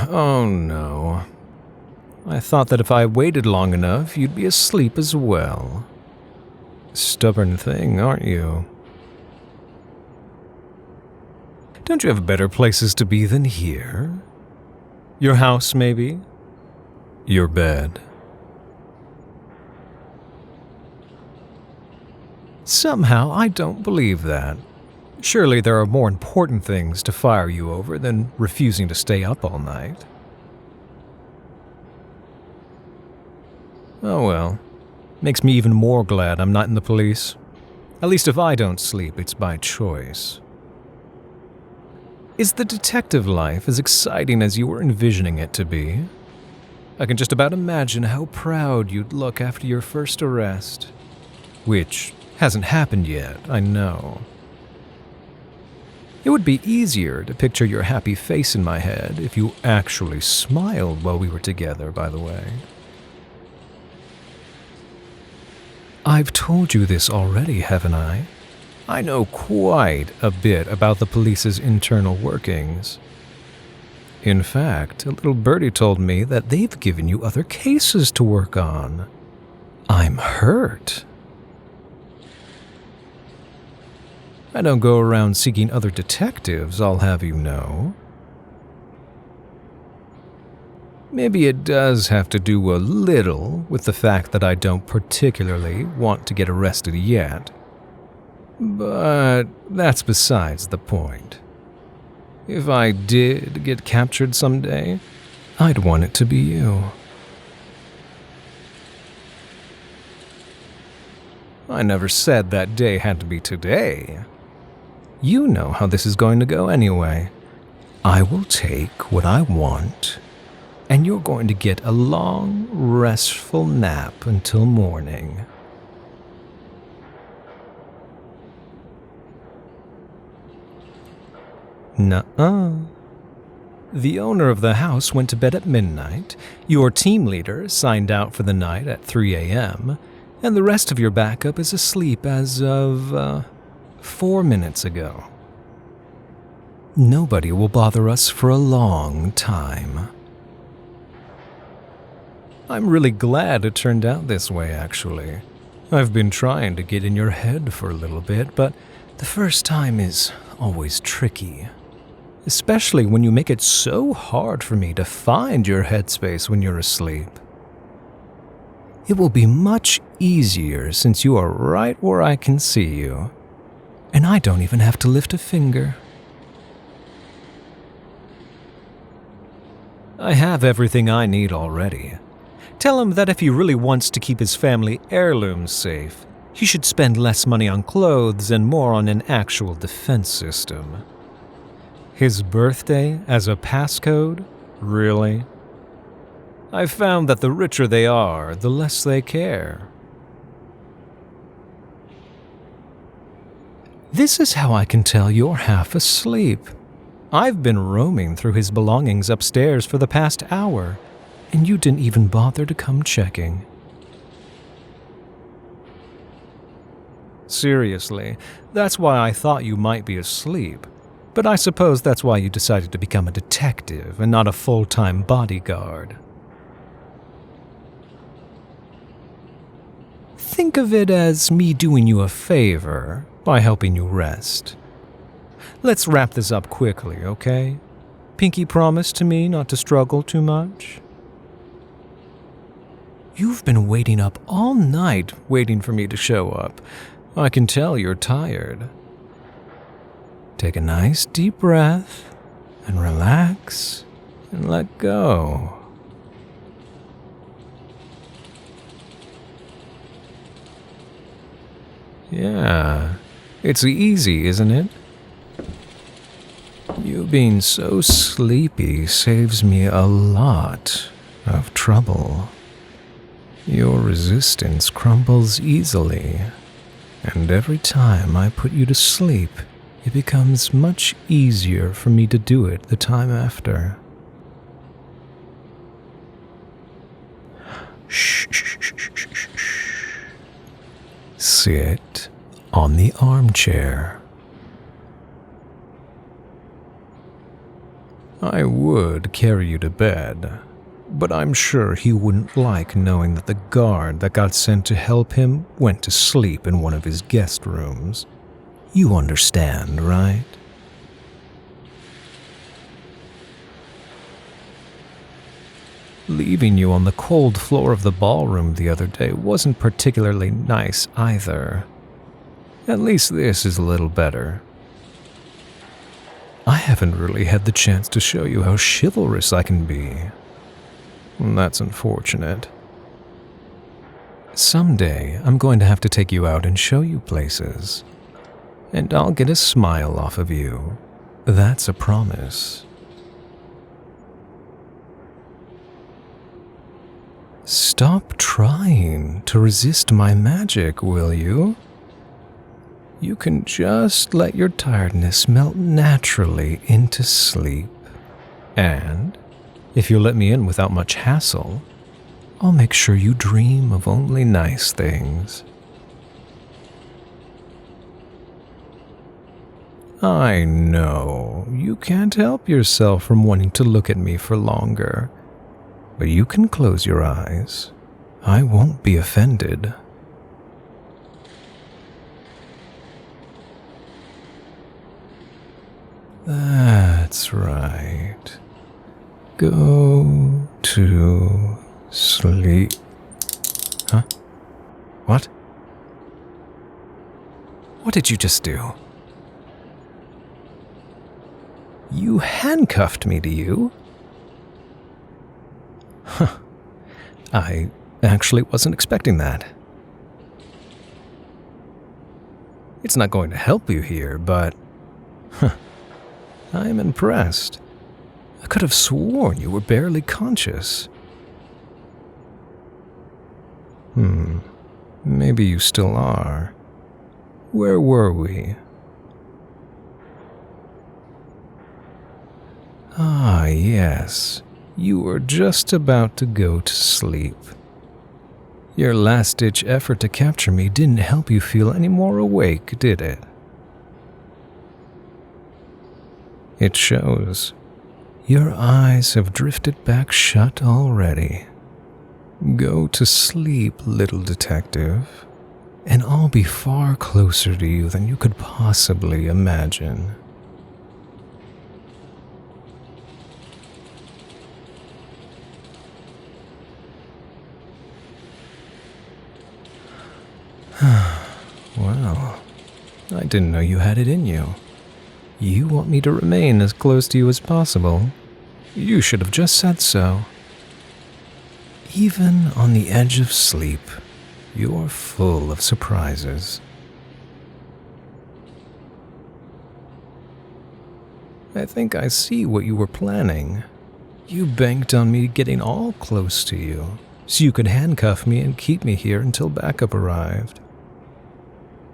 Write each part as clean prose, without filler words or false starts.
Oh no. I thought that if I waited long enough, you'd be asleep as well. Stubborn thing, aren't you? Don't you have better places to be than here? Your house, maybe? Your bed? Somehow, I don't believe that. Surely there are more important things to fire you over than refusing to stay up all night. Oh well. Makes me even more glad I'm not in the police. At least if I don't sleep, it's by choice. Is the detective life as exciting as you were envisioning it to be? I can just about imagine how proud you'd look after your first arrest. Which hasn't happened yet, I know. It would be easier to picture your happy face in my head if you actually smiled while we were together, by the way. I've told you this already, haven't I? I know quite a bit about the police's internal workings. In fact, a little birdie told me that they've given you other cases to work on. I'm hurt. I don't go around seeking other detectives, I'll have you know. Maybe it does have to do a little with the fact that I don't particularly want to get arrested yet. But that's besides the point. If I did get captured someday, I'd want it to be you. I never said that day had to be today. You know how this is going to go anyway. I will take what I want, and you're going to get a long, restful nap until morning. Nuh-uh. The owner of the house went to bed at midnight, your team leader signed out for the night at 3 a.m., and the rest of your backup is asleep as of, 4 minutes ago. Nobody will bother us for a long time. I'm really glad it turned out this way, actually. I've been trying to get in your head for a little bit, but the first time is always tricky. Especially when you make it so hard for me to find your headspace when you're asleep. It will be much easier since you are right where I can see you, and I don't even have to lift a finger. I have everything I need already. Tell him that if he really wants to keep his family heirlooms safe, he should spend less money on clothes and more on an actual defense system. His birthday as a passcode? Really? I've found that the richer they are, the less they care. This is how I can tell you're half asleep. I've been roaming through his belongings upstairs for the past hour, and you didn't even bother to come checking. Seriously, that's why I thought you might be asleep. But I suppose that's why you decided to become a detective and not a full-time bodyguard. Think of it as me doing you a favor by helping you rest. Let's wrap this up quickly, okay? Pinky promised to me not to struggle too much. You've been waiting up all night waiting for me to show up. I can tell you're tired. Take a nice deep breath and relax and let go. Yeah, it's easy, isn't it? You being so sleepy saves me a lot of trouble. Your resistance crumbles easily, and every time I put you to sleep, it becomes much easier for me to do it the time after. Shh, shh, shh, shh, shh, shh. Sit on the armchair. I would carry you to bed, but I'm sure he wouldn't like knowing that the guard that got sent to help him went to sleep in one of his guest rooms. You understand, right? Leaving you on the cold floor of the ballroom the other day wasn't particularly nice either. At least this is a little better. I haven't really had the chance to show you how chivalrous I can be. That's unfortunate. Someday, I'm going to have to take you out and show you places. And I'll get a smile off of you. That's a promise. Stop trying to resist my magic, will you? You can just let your tiredness melt naturally into sleep. And if you let me in without much hassle, I'll make sure you dream of only nice things. I know you can't help yourself from wanting to look at me for longer, but you can close your eyes. I won't be offended. That's right. Go to sleep. Huh? What? What did you just do? You handcuffed me, do you? Huh. I actually wasn't expecting that. It's not going to help you here, but... I'm impressed. I could have sworn you were barely conscious. Maybe you still are. Where were we? Ah, yes. You were just about to go to sleep. Your last-ditch effort to capture me didn't help you feel any more awake, did it? It shows. Your eyes have drifted back shut already. Go to sleep, little detective, and I'll be far closer to you than you could possibly imagine. Well, I didn't know you had it in you. You want me to remain as close to you as possible. You should have just said so. Even on the edge of sleep, you're full of surprises. I think I see what you were planning. You banked on me getting all close to you, so you could handcuff me and keep me here until backup arrived.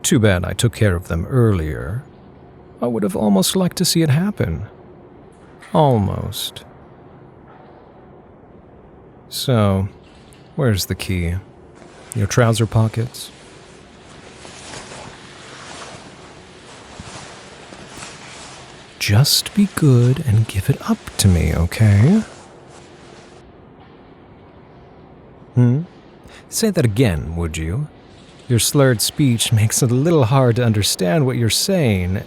Too bad I took care of them earlier. I would have almost liked to see it happen. Almost. So, where's the key? Your trouser pockets? Just be good and give it up to me, okay? Say that again, would you? Your slurred speech makes it a little hard to understand what you're saying.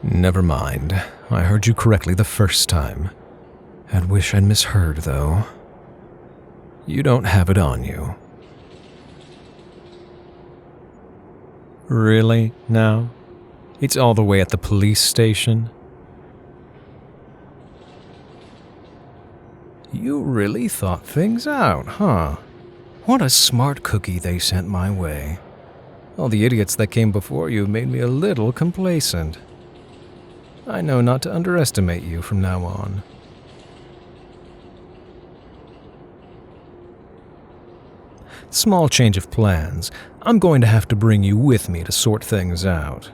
Never mind. I heard you correctly the first time. I'd wish I'd misheard, though. You don't have it on you. Really, now? It's all the way at the police station? You really thought things out, huh? What a smart cookie they sent my way. All the idiots that came before you made me a little complacent. I know not to underestimate you from now on. Small change of plans. I'm going to have to bring you with me to sort things out.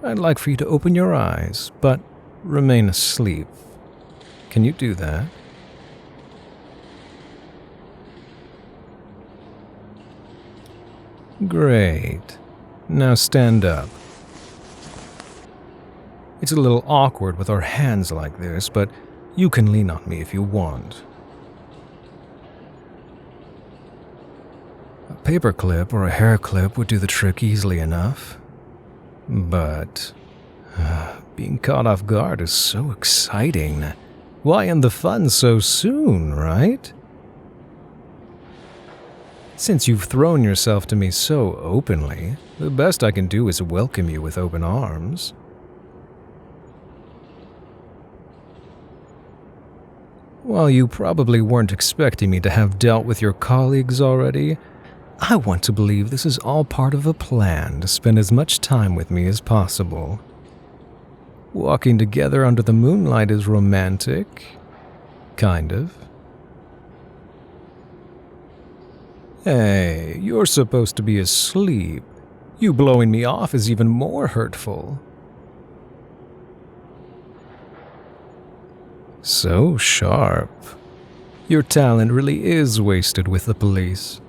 I'd like for you to open your eyes, but remain asleep. Can you do that? Great. Now stand up. It's a little awkward with our hands like this, but you can lean on me if you want. A paper clip or a hair clip would do the trick easily enough. But being caught off guard is so exciting. Why end the fun so soon, right? Since you've thrown yourself to me so openly, the best I can do is welcome you with open arms. While you probably weren't expecting me to have dealt with your colleagues already, I want to believe this is all part of a plan to spend as much time with me as possible. Walking together under the moonlight is romantic. Kind of. Hey, you're supposed to be asleep. You blowing me off is even more hurtful. So sharp. Your talent really is wasted with the police.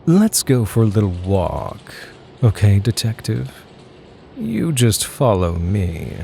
Let's go for a little walk, okay, detective? You just follow me.